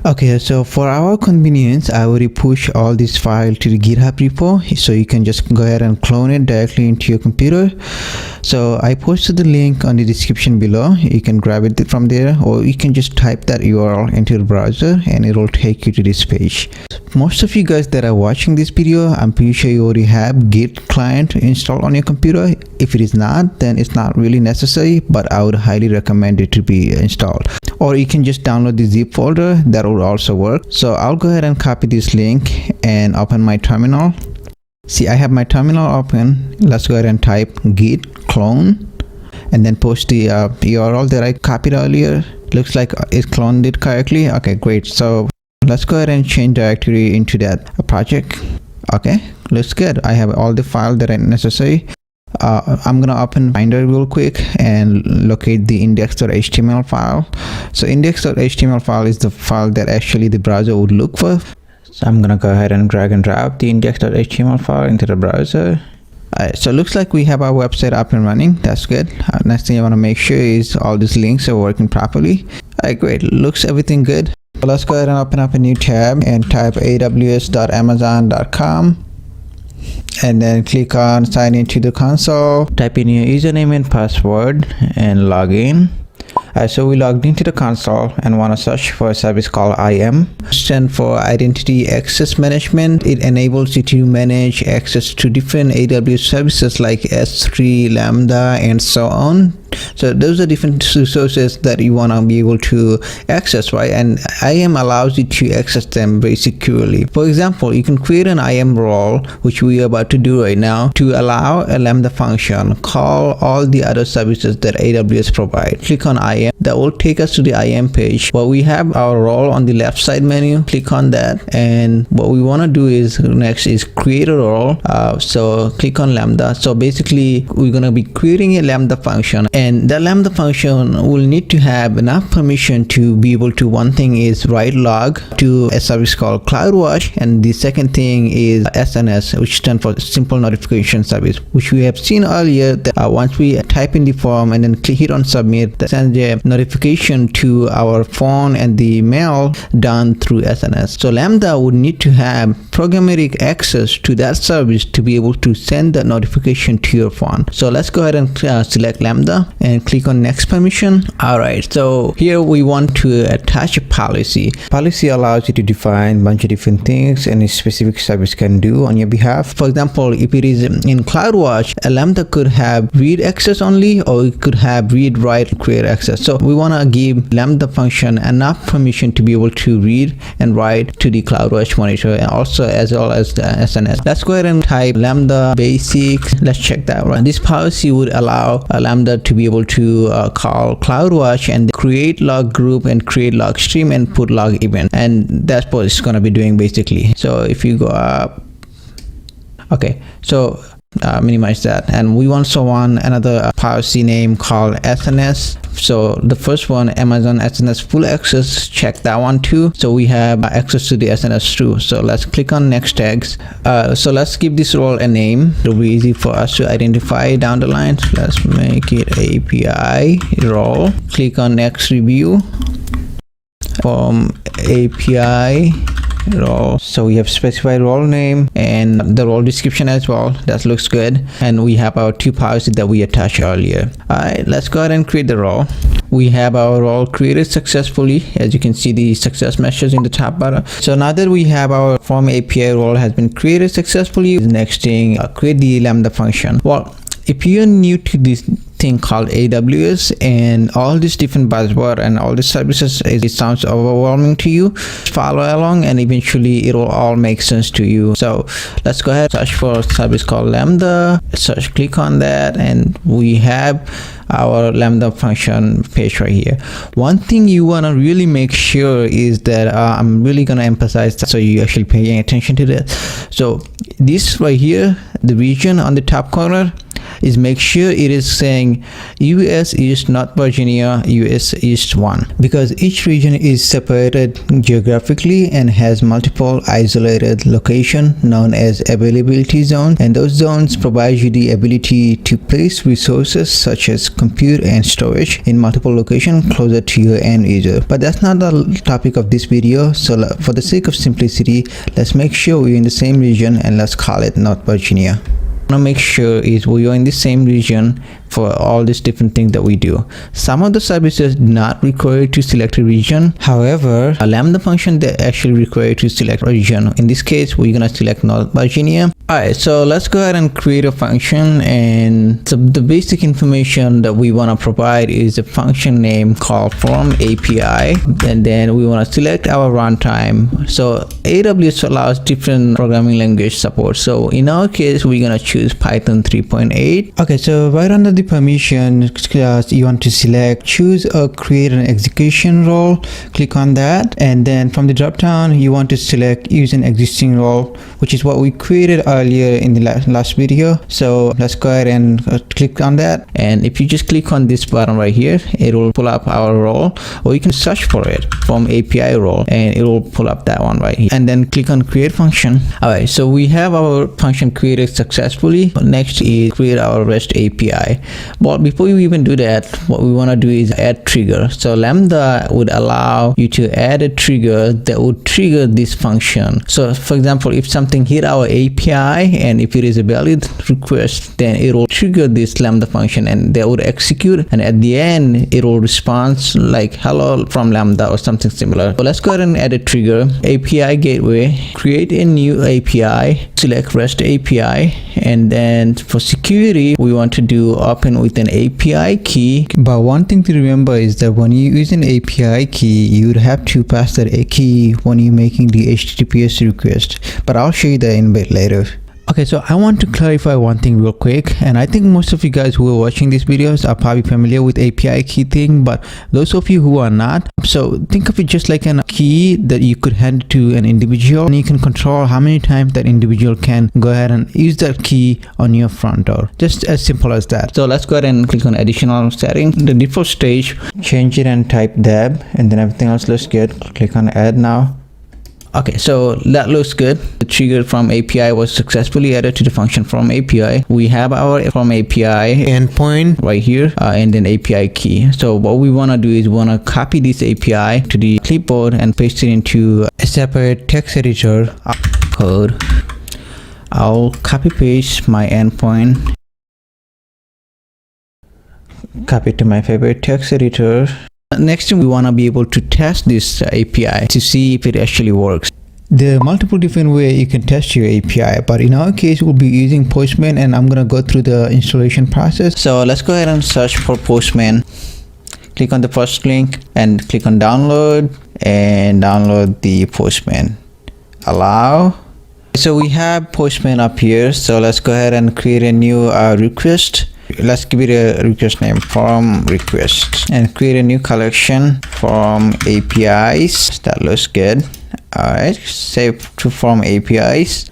Okay, so for our convenience, I already push all this file to the GitHub repo, so you can just go ahead and clone it directly into your computer. So I posted the link on the description below. You can grab it from there, or you can just type that URL into the browser and it will take you to this page. Most of you guys that are watching this video, I'm pretty sure you already have Git client installed on your computer. If it is not, then it's not really necessary, but I would highly recommend it to be installed. Or you can just download the zip folder, that will also work. So I'll go ahead and copy this link and open my terminal. See, I have my terminal open. Let's go ahead and type git clone and then post the URL that I copied earlier. Looks like it cloned it correctly. Okay, great. So let's go ahead and change directory into that project. Okay, looks good. I have all the files that are necessary. I'm gonna open Finder real quick and locate the index.html file. So index.html file is the file that actually the browser would look for. So I'm gonna go ahead and drag and drop the index.html file into the browser. So it looks like we have our website up and running. That's good. Next thing I want to make sure is all these links are working properly. Alright, great. Looks everything good. So let's go ahead and open up a new tab and type aws.amazon.com. And then click on sign into the console. Type in your username and password and log in. So we logged into the console and want to search for a service called IAM. Stand for Identity Access Management. It enables you to manage access to different AWS services like S3, Lambda, and so on. So those are different resources that you want to be able to access, right? And IAM allows you to access them very securely. For example, you can create an IAM role, which we are about to do right now, to allow a Lambda function call all the other services that AWS provide. Click on IAM. That will take us to the IAM page. Well, we have our role on the left side menu. Click on that, and what we want to do is next is create a role. So click on Lambda. So basically, we're going to be creating a Lambda function. And the Lambda function will need to have enough permission to be able to, one thing is write log to a service called CloudWatch, and the second thing is SNS, which stands for Simple Notification Service, which we have seen earlier that once we type in the form and then hit on submit, that sends a notification to our phone and the mail done through SNS. So Lambda would need to have programmatic access to that service to be able to send the notification to your phone. So let's go ahead and select Lambda and click on next permission. Alright, so here we want to attach a policy. Policy allows you to define a bunch of different things any specific service can do on your behalf. For example, if it is in CloudWatch, a Lambda could have read access only, or it could have read, write, create access. So we want to give Lambda function enough permission to be able to read and write to the CloudWatch monitor, and also as well as the SNS. Let's go ahead and type Lambda basic. Let's check that one. This policy would allow a Lambda to be able to call CloudWatch and create log group and create log stream and put log event, and that's what it's going to be doing basically. So if you go up, okay, so minimize that, and we also want another policy name called SNS. So the first one, Amazon SNS full access, check that one too. So we have access to the SNS too. So let's click on next tags. So let's give this role a name. It'll be easy for us to identify down the line. So let's make it API role. Click on next review from API role. So we have specified role name and the role description as well. That looks good. And we have our two policies that we attached earlier. Alright, let's go ahead and create the role. We have our role created successfully. As you can see, the success message in the top bar. So now that we have our form API role has been created successfully, the next thing, create the Lambda function. Well, if you're new to this thing called AWS and all these different buzzword and all these services, it sounds overwhelming to you, follow along and eventually it will all make sense to you. So let's go ahead, search for a service called Lambda, search, click on that, and we have our Lambda function page right here. One thing you want to really make sure is that I'm really going to emphasize that, so you actually paying attention to that. So this right here, the region on the top corner, is make sure it is saying US East North Virginia US East 1, because each region is separated geographically and has multiple isolated location known as availability zones, and those zones provide you the ability to place resources such as compute and storage in multiple locations closer to your end user. But that's not the topic of this video, so for the sake of simplicity, let's make sure we're in the same region and let's call it North Virginia. To make sure is we are in the same region for all these different things that we do. Some of the services do not require to select a region. However, a Lambda function that actually require to select a region. In this case, we're gonna select North Virginia. Alright, so let's go ahead and create a function, and so the basic information that we want to provide is a function name called from API, and then we want to select our runtime. So AWS allows different programming language support. So in our case, we're gonna choose Python 3.8. Okay, so right under the permission, you want to select choose or create an execution role. Click on that, and then from the drop down, you want to select use an existing role, which is what we created earlier in the last video. So let's go ahead and click on that, and if you just click on this button right here, it will pull up our role, or you can search for it from API role and it will pull up that one right here, and then click on create function. Alright, so we have our function created successfully. Next is create our REST API. But before you even do that, what we want to do is add trigger. So Lambda would allow you to add a trigger that would trigger this function. So for example, if something hit our API and if it is a valid request, then it will trigger this Lambda function and they would execute, and at the end it will respond like hello from Lambda or something similar. So let's go ahead and add a trigger. API gateway, create a new API, select REST API, and then for security we want to do open with an API key. But one thing to remember is that when you use an API key, you would have to pass that a key when you're making the HTTPS request, but I'll show you that in a bit later. Okay, so I want to clarify one thing real quick, and I think most of you guys who are watching these videos are probably familiar with API key thing, but those of you who are not, so think of it just like a key that you could hand to an individual, and you can control how many times that individual can go ahead and use that key on your front door. Just as simple as that. So let's go ahead and click on additional setting. The default stage, change it and type deb, and then everything else looks good. Click on add now. Okay, so that looks good. The trigger from API was successfully added to the function from API. We have our from API endpoint right here, and then API key. So what we want to do is we want to copy this API to the clipboard and paste it into a separate text editor code. I'll copy paste my endpoint, copy it to my favorite text editor. Next thing, we want to be able to test this API to see if it actually works. There are multiple different ways you can test your API, but in our case we'll be using Postman, and I'm gonna go through the installation process. So let's go ahead and search for Postman. Click on the first link and click on download, and download the Postman. Allow. So we have Postman up here, so let's go ahead and create a new request. Let's give it a request name, from request, and create a new collection from APIs. That looks good. Alright, save to from APIs.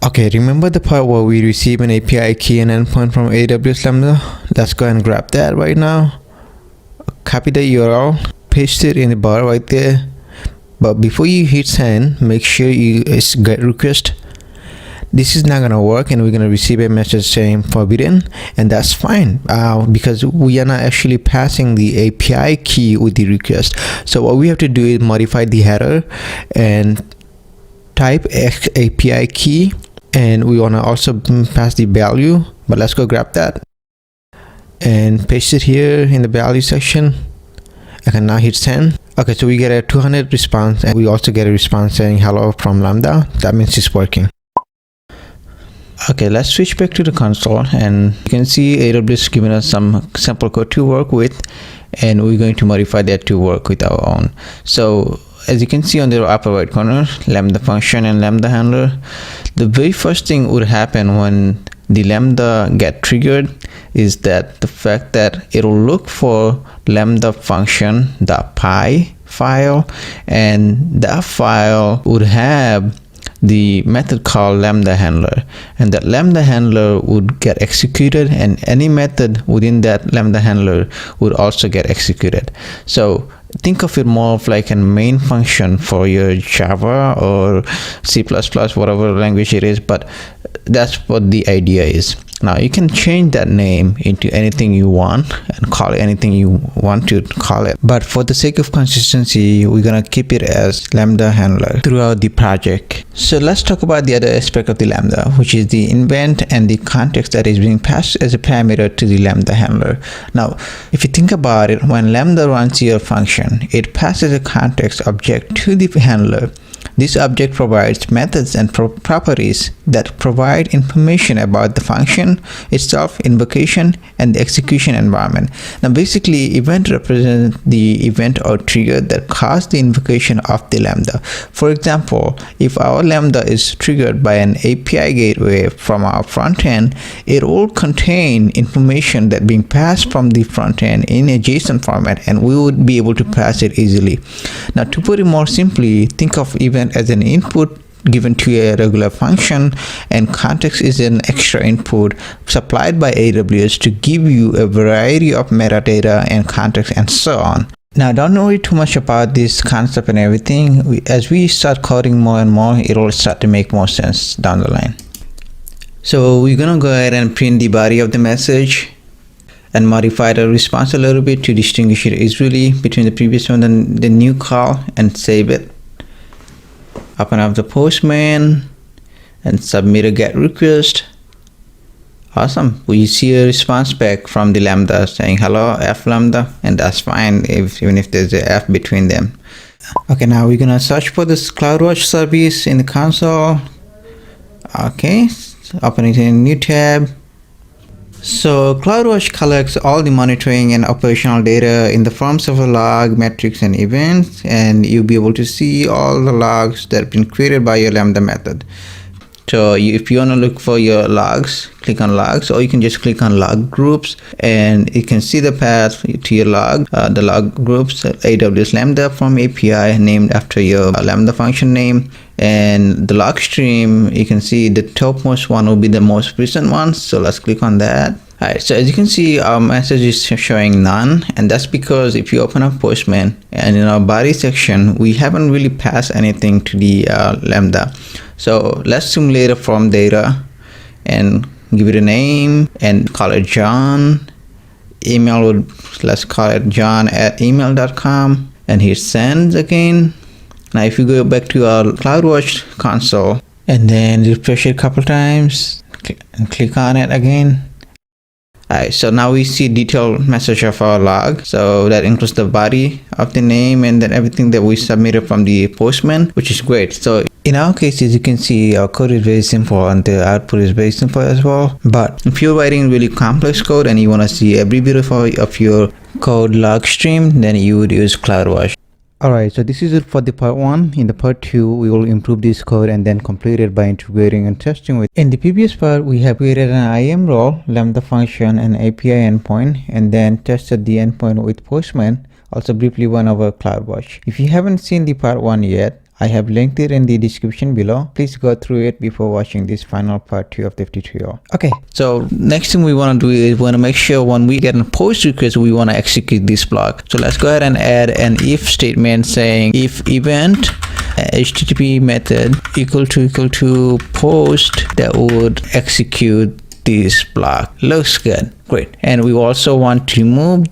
Okay, remember the part where we receive an API key and endpoint from AWS Lambda? Let's go and grab that right now. Copy the URL, paste it in the bar right there. But before you hit send, make sure you get request. This is not gonna work, and we're gonna receive a message saying forbidden, and that's fine because we are not actually passing the API key with the request. So what we have to do is modify the header and type API key, and we want to also pass the value, but let's go grab that and paste it here in the value section. I can now hit send. Okay, so we get a 200 response, and we also get a response saying hello from Lambda. That means it's working. Okay, let's switch back to the console, and you can see AWS giving us some sample code to work with, and we're going to modify that to work with our own. So as you can see on the upper right corner, Lambda function and Lambda handler. The very first thing would happen when the Lambda get triggered is that the fact that it will look for Lambda function.py file, and that file would have the method called Lambda handler, and that Lambda handler would get executed, and any method within that Lambda handler would also get executed. So think of it more of like a main function for your Java or C++, whatever language it is, but that's what the idea is. Now you can change that name into anything you want and call it anything you want to call it, but for the sake of consistency, we're gonna keep it as Lambda handler throughout the project. So let's talk about the other aspect of the Lambda, which is the event and the context that is being passed as a parameter to the Lambda handler. Now if you think about it, when Lambda runs your function, it passes a context object to the handler. This object provides methods and properties that provide information about the function itself, invocation, and the execution environment. Now basically, event represents the event or trigger that caused the invocation of the Lambda. For example, if our Lambda is triggered by an API gateway from our front end, it will contain information that being passed from the front end in a JSON format, and we would be able to pass it easily. Now to put it more simply, think of event as an input given to a regular function, and context is an extra input supplied by AWS to give you a variety of metadata and context and so on. Now don't worry too much about this concept and everything. As we start coding more and more, it will start to make more sense down the line. So we're gonna go ahead and print the body of the message and modify the response a little bit to distinguish it easily between the previous one and the new call, and save it. Open up the Postman and submit a GET request. Awesome. We see a response back from the Lambda saying hello F Lambda, and that's fine even if there's a F between them. Okay, now we're gonna search for this CloudWatch service in the console. Okay, open it in a new tab. So CloudWatch collects all the monitoring and operational data in the forms of a log, metrics, and events, and you'll be able to see all the logs that have been created by your Lambda method. So if you want to look for your logs, click on logs, or you can just click on log groups, and you can see the path to your log, the log groups, AWS Lambda from API named after your Lambda function name. And the log stream, you can see the topmost one will be the most recent one, so let's click on that. Alright, so as you can see, our message is showing none, and that's because if you open up Postman and in our body section, we haven't really passed anything to the Lambda. So let's simulate a form data and give it a name and call it John. Email would, let's call it john@email.com, and hit send again. Now if you go back to our CloudWatch console and then refresh it a couple times and click on it again. Alright, so now we see detailed message of our log. So that includes the body of the name and then everything that we submitted from the Postman, which is great. So in our case, as you can see, our code is very simple and the output is very simple as well. But if you're writing really complex code and you want to see every bit of your code log stream, then you would use CloudWatch. Alright, so this is it for the part 1. In the part 2, we will improve this code and then complete it by integrating and testing with. In the previous part, we have created an IAM role, Lambda function, and API endpoint, and then tested the endpoint with Postman, also briefly went over CloudWatch. If you haven't seen the part 1 yet, I have linked it in the description below. Please go through it before watching this final part 2 of the tutorial. Okay, so next thing we want to do is we want to make sure when we get a post request, we want to execute this block. So let's go ahead and add an if statement saying if event HTTP method equal to post, that would execute this block. Looks good. Great. And we also want to remove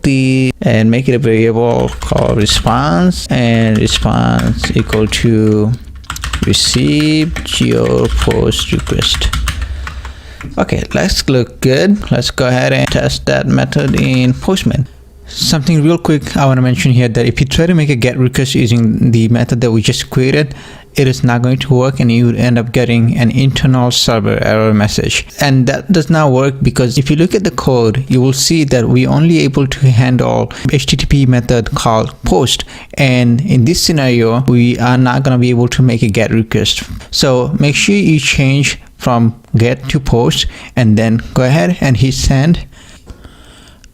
and make it a variable called response, and response equal to received your post request. Okay, let's look good. Let's go ahead and test that method in Postman. Something real quick I want to mention here, that if you try to make a GET request using the method that we just created, it is not going to work and you would end up getting an internal server error message. And that does not work because if you look at the code, you will see that we only able to handle HTTP method called post. And in this scenario, we are not going to be able to make a GET request. So make sure you change from GET to post and then go ahead and hit send.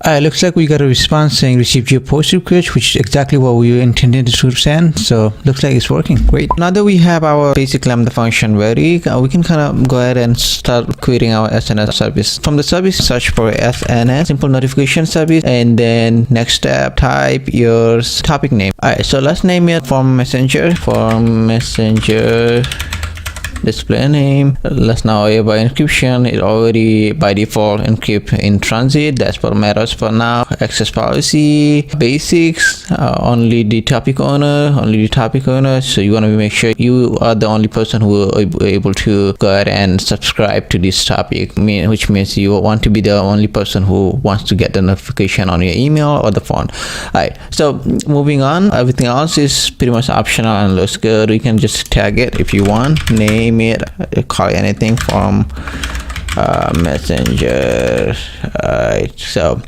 Looks like we got a response saying received your post request, which is exactly what we intended to send. So looks like it's working. Great. Now that we have our basic Lambda function ready, we can kind of go ahead and start creating our SNS service. From the service, search for SNS, simple notification service, and then next step, type your topic name. Alright, so let's name it form messenger, display name. Let's now by encryption. It already by default encrypt in transit. That's what matters for now. Access policy, basics, only the topic owner. So you want to make sure you are the only person who will be able to go ahead and subscribe to this topic, which means you want to be the only person who wants to get the notification on your email or the phone. Alright, so moving on, everything else is pretty much optional and looks good. You can just tag it if you want, name it, call it anything from messenger. Alright, so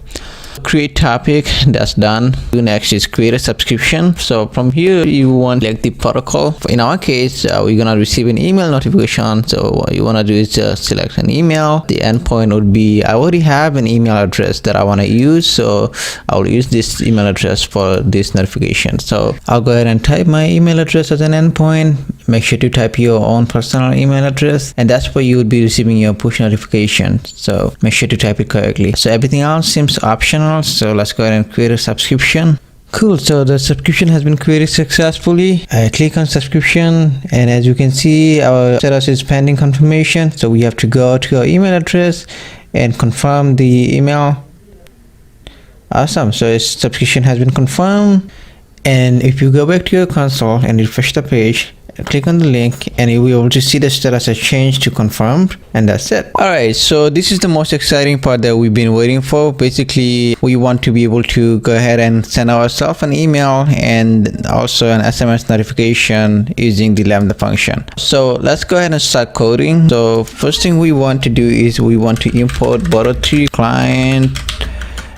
create topic, that's done. Next is create a subscription. So from here you want like the protocol. In our case, we're gonna receive an email notification. So what you want to do is just select an email. The endpoint would be, I already have an email address that I want to use, so I'll use this email address for this notification. So I'll go ahead and type my email address as an endpoint. Make sure to type your own personal email address, and that's where you would be receiving your push notification. So make sure to type it correctly. So everything else seems optional. So let's go ahead and create a subscription. Cool, so the subscription has been created successfully. I click on subscription, and as you can see, our status is pending confirmation. So we have to go to our email address and confirm the email. Awesome, so its subscription has been confirmed. And if you go back to your console and refresh the page, click on the link and you will be able to see the status has changed to confirmed, and that's it. Alright, so this is the most exciting part that we've been waiting for. Basically, we want to be able to go ahead and send ourselves an email and also an SMS notification using the Lambda function. So let's go ahead and start coding. So first thing we want to do is we want to import Borrow3 client.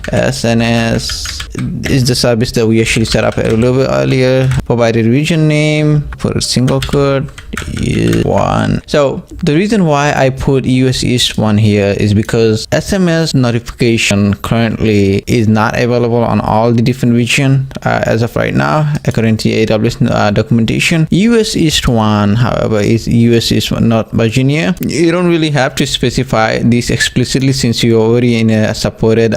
SNS is the service that we actually set up a little bit earlier. Provided region name for a single code is 1. So the reason why I put US East 1 here is because SMS notification currently is not available on all the different regions as of right now, according to AWS documentation. US East 1, however, is US East 1, not Virginia. You don't really have to specify this explicitly since you're already in a supported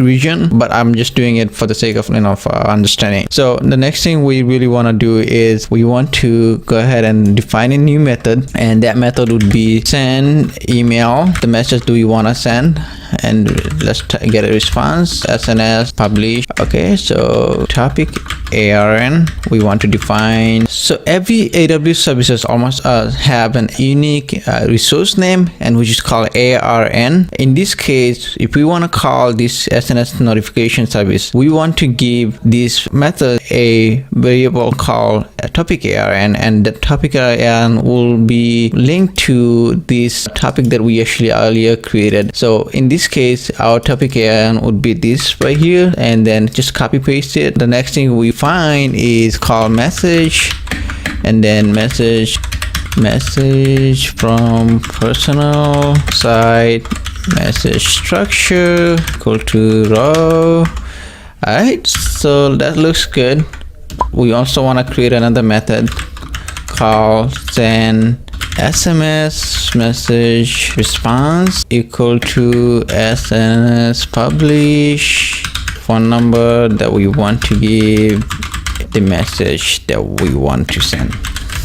region, but I'm just doing it for the sake of for understanding. So the next thing we really want to do is we want to go ahead and define a new method, and that method would be send email. The message do we want to send, and let's get a response. SNS publish. Okay, so topic ARN we want to define. So every AWS services almost have an unique resource name, and which is called ARN. In this case, if we want to call this SNS notification service, we want to give this method a variable called topic ARN, and the topic ARN will be linked to this topic that we actually earlier created. So in this case, our topic ARN would be this right here, and then just copy paste it. The next thing we find is called message, and then message from personal site, message structure equal to row. Alright, so that looks good. We also want to create another method called send SMS message response equal to SNS publish phone number that we want to give the message that we want to send.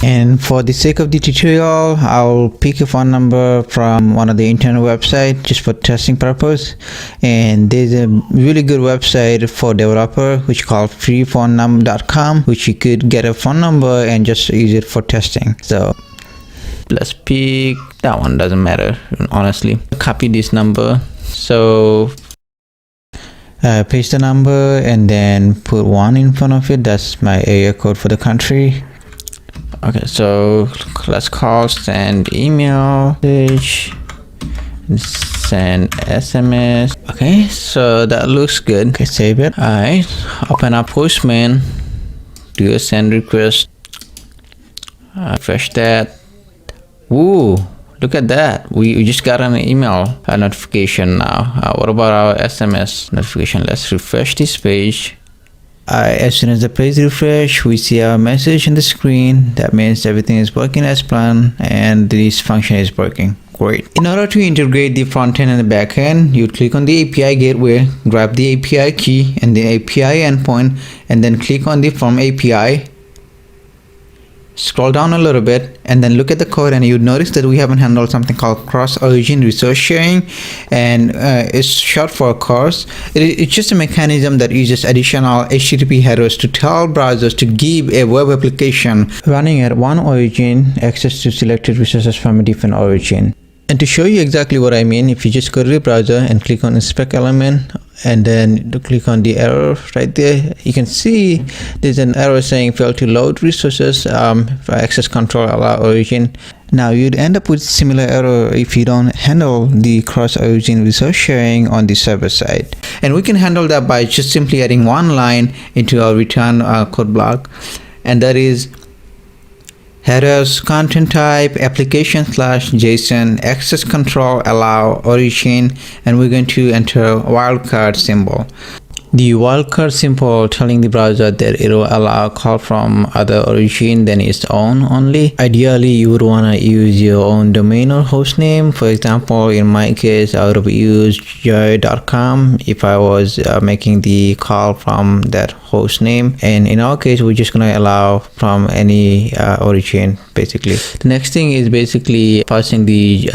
And for the sake of the tutorial, I'll pick a phone number from one of the internal website just for testing purpose. And there's a really good website for developer which called freephonenum.com, which you could get a phone number and just use it for testing. So let's pick that one, doesn't matter honestly. Copy this number, so paste the number and then put 1 in front of it. That's my area code for the country. Okay, so let's call send email message, send SMS. Okay, so that looks good. Okay, save it. Alright, open up Postman, do a send request, refresh that. Ooh, look at that. We just got an email notification now. What about our SMS notification? Let's refresh this page. As soon as the page refresh, we see our message on the screen. That means everything is working as planned and this function is working. Great. In order to integrate the front end and the back end, you click on the API gateway, grab the API key and the API endpoint, and then click on the from API. Scroll down a little bit and then look at the code, and you'd notice that we haven't handled something called cross-origin resource sharing, and it's short for CORS. It's just a mechanism that uses additional HTTP headers to tell browsers to give a web application running at one origin access to selected resources from a different origin. And to show you exactly what I mean, if you just go to the browser and click on inspect element and then click on the error right there, you can see there's an error saying failed to load resources for access control allow origin. Now you'd end up with similar error if you don't handle the cross-origin resource sharing on the server side. And we can handle that by just simply adding one line into our return code block, and that is headers content type application/JSON access control allow origin, and we're going to enter wildcard symbol. The wildcard symbol telling the browser that it will allow call from other origin than its own only. Ideally, you would want to use your own domain or host name. For example, in my case, I would have used joy.com if I was making the call from that host name. And in our case, we're just going to allow from any origin, basically. The next thing is basically passing the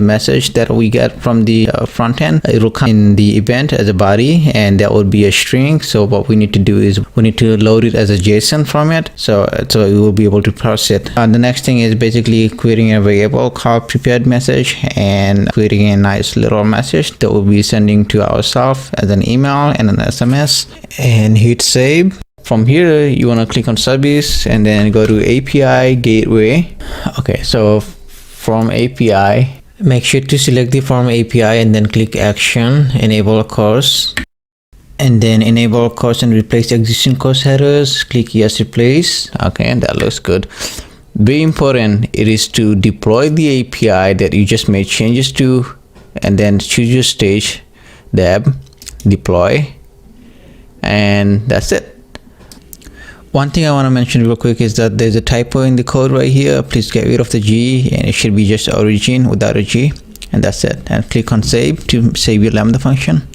message that we get from the front end. It will come in the event as a body, and that would be a string. So what we need to do is we need to load it as a JSON format, so we will be able to parse it. The next thing is basically creating a variable called prepared message and creating a nice little message that we'll be sending to ourselves as an email and an SMS, and hit save. From here, you want to click on service and then go to API gateway. Okay, so from API, make sure to select the from API and then click action, enable CORS, and then enable CORS and replace existing CORS headers. Click yes, replace. Okay, and that looks good. Very important, it is to deploy the API that you just made changes to, and then choose your stage, deb, deploy, and that's it. One thing I want to mention real quick is that there's a typo in the code right here. Please get rid of the G, and it should be just origin without a G, and that's it. And click on save to save your Lambda function.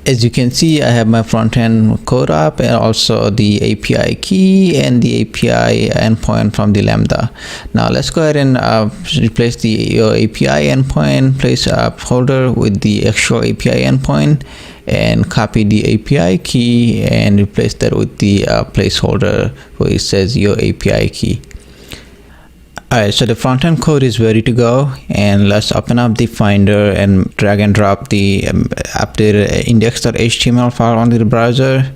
As you can see, I have my front end code up, and also the API key and the API endpoint from the Lambda. Now let's go ahead and replace your API endpoint place folder with the actual API endpoint, and copy the API key and replace that with the placeholder where it says your API key. Alright, so the front-end code is ready to go, and let's open up the Finder and drag and drop the updated index.html file onto the browser.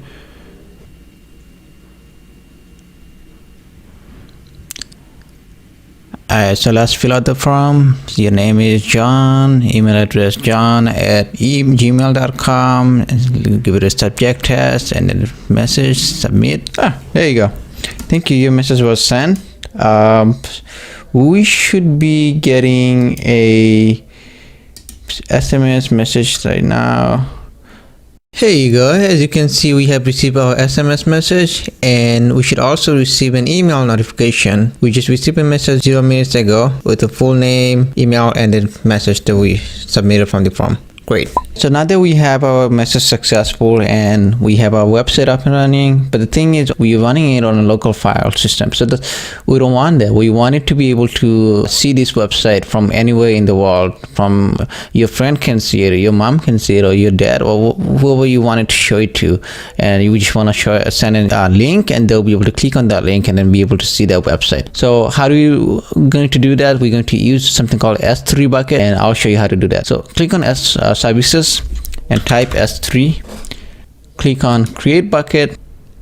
Alright, so let's fill out the form. Your name is John, email address john@gmail.com, give it a subject test, and then message, submit. There you go. Thank you, your message was sent. We should be getting a SMS message right now. Here you go. As you can see, we have received our SMS message, and we should also receive an email notification. We just received a message 0 minutes ago with the full name, email, and the message that we submitted from the form. Great. So now that we have our message successful and we have our website up and running, but the thing is we're running it on a local file system, so that we don't want that. We want it to be able to see this website from anywhere in the world. From your friend can see it, or your mom can see it, or your dad, or whoever you want it to show it to, and you just want to send a link, and they'll be able to click on that link and then be able to see that website. So how are we going to do that? We're going to use something called S3 bucket, and I'll show you how to do that. So click on services and type S3, click on create bucket.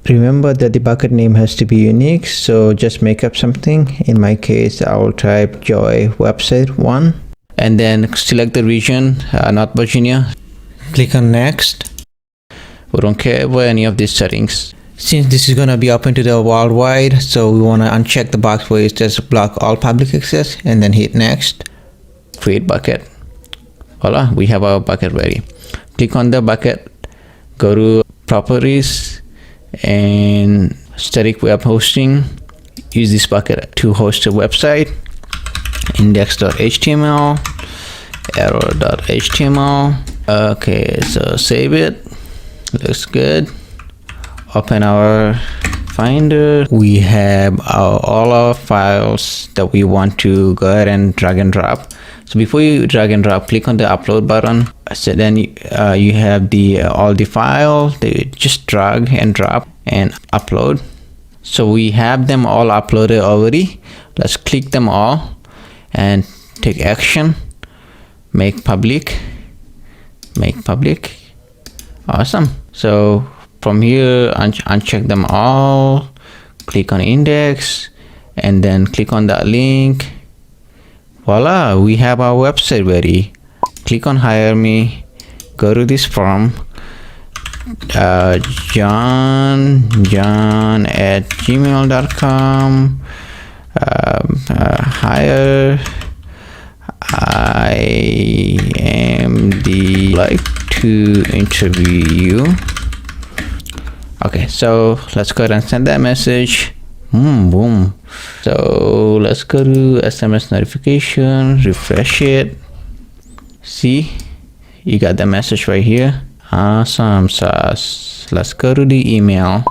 Remember that the bucket name has to be unique, so just make up something. In my case, I will type joy website 1, and then select the region, North Virginia. Click on next. We don't care about any of these settings. Since this is going to be open to the worldwide, so we want to uncheck the box where it says block all public access and then hit next. Create bucket. Voila, we have our bucket ready. Click on the bucket, go to properties and static web hosting. Use this bucket to host a website. Index.html, error.html. Okay, so save it. Looks good. Open our Finder. We have all our files that we want to go ahead and drag and drop. So before you drag and drop, click on the upload button. So then you have all the files. They just drag and drop and upload. So we have them all uploaded already. Let's click them all and take action. Make public. Awesome. So from here, uncheck them all, click on index, and then click on that link. Voila, we have our website ready. Click on hire me, go to this form, john@gmail.com, hire, like to interview you. Okay, so let's go ahead and send that message. Boom. So let's go to SMS notification, refresh it. See, you got the message right here. Awesome sauce. Let's go to the email.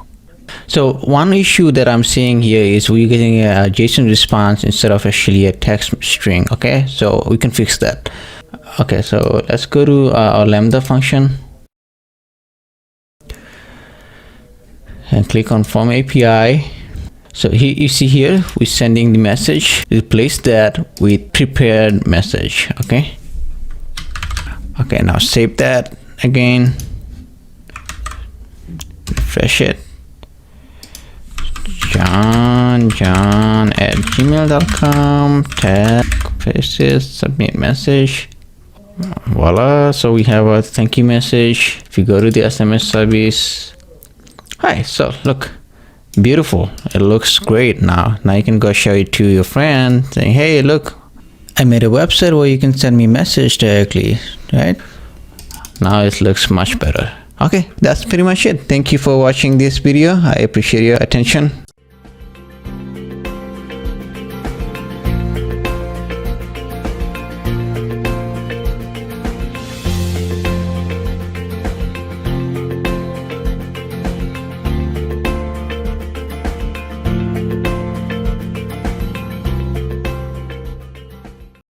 So one issue that I'm seeing here is we're getting a JSON response instead of actually a text string. Okay, so we can fix that. Okay, so let's go to our Lambda function and click on Form API. So here you see here we're sending the message. Replace that with prepared message. Okay, now save that again, refresh it. john@gmail.com, tag, paste it, submit message. Voila, so we have a thank you message. If you go to the SMS service, hi, so look, beautiful, it looks great. Now you can go show it to your friend saying, hey, look, I made a website where you can send me message directly, right? Now it looks much better. Okay, that's pretty much it. Thank you for watching this video. I appreciate your attention.